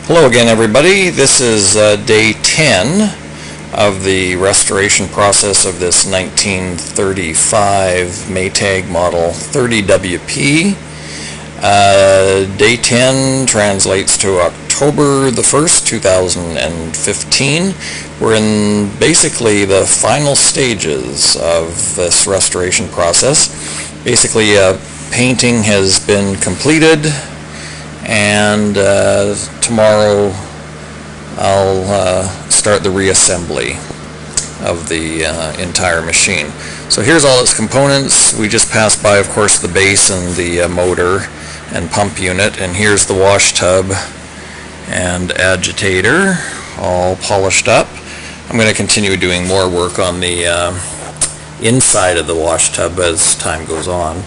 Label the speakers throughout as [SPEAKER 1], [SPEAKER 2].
[SPEAKER 1] Hello again, everybody. This is day 10 of the restoration process of this 1935 Maytag model 30WP. Day 10 translates to October the 1st, 2015. We're in basically the final stages of this restoration process. Basically, painting has been completed, and tomorrow I'll start the reassembly of the entire machine. So here's all its components. We just passed by, of course, the base and the motor and pump unit, and here's the wash tub and agitator all polished up. I'm going to continue doing more work on the inside of the wash tub as time goes on,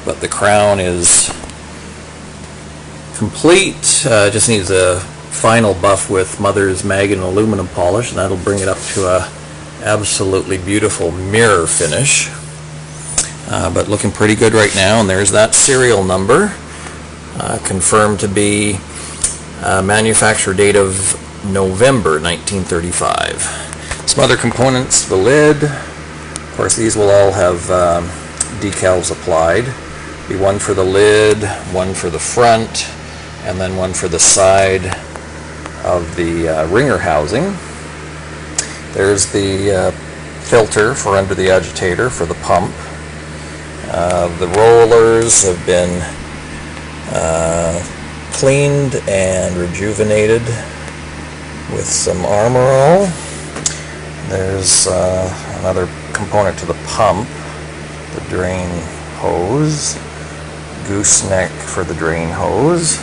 [SPEAKER 1] but the crown is complete. Just needs a final buff with Mother's Mag and aluminum polish, and that'll bring it up to a absolutely beautiful mirror finish. But looking pretty good right now, and there's that serial number, confirmed to be manufacture date of November 1935. Some other components: the lid. Of course, these will all have decals applied. Be one for the lid, one for the front, and then one for the side of the ringer housing. There's the filter for under the agitator for the pump. The rollers have been cleaned and rejuvenated with some Armor All. There's another component to the pump, the drain hose, gooseneck for the drain hose.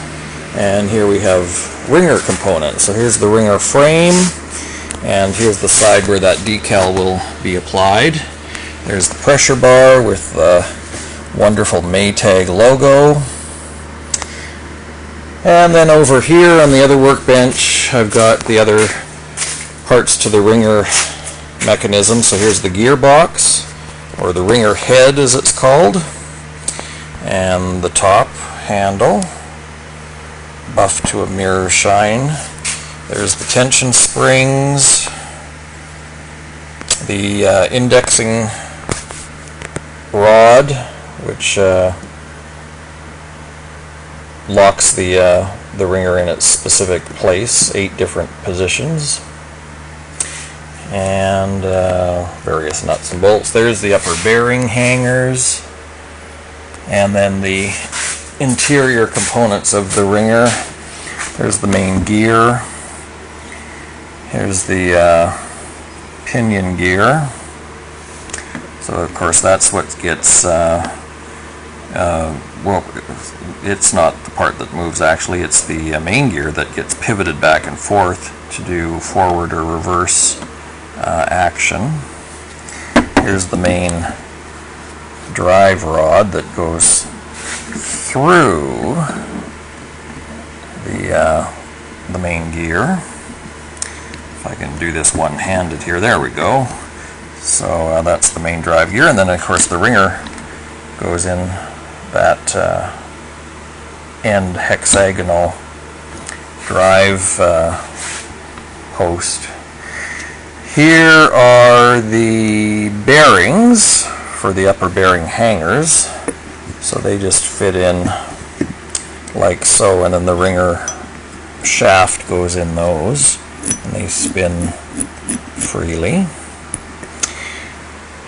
[SPEAKER 1] And here we have ringer components. So here's the ringer frame, and here's the side where that decal will be applied. There's the pressure bar with the wonderful Maytag logo. And then over here on the other workbench, I've got the other parts to the ringer mechanism. So here's the gearbox, or the ringer head as it's called, and the top handle, buff to a mirror shine. There's the tension springs, the indexing rod, which locks the ringer in its specific place, 8 different positions, and various nuts and bolts. There's the upper bearing hangers, and then the interior components of the ringer. There's the main gear. Here's the pinion gear. So of course that's what gets well, it's not the part that moves actually, it's the main gear that gets pivoted back and forth to do forward or reverse action. Here's the main drive rod that goes through the main gear. If I can do this one-handed here, there we go. So that's the main drive gear, and then of course the ringer goes in that end hexagonal drive post. Here are the bearings for the upper bearing hangers. So they just fit in like so, and then the ringer shaft goes in those, and they spin freely.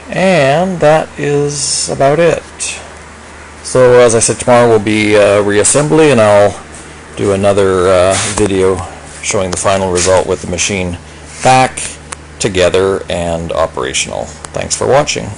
[SPEAKER 1] And that is about it. So as I said, tomorrow will be reassembly, and I'll do another video showing the final result with the machine back together and operational. Thanks for watching.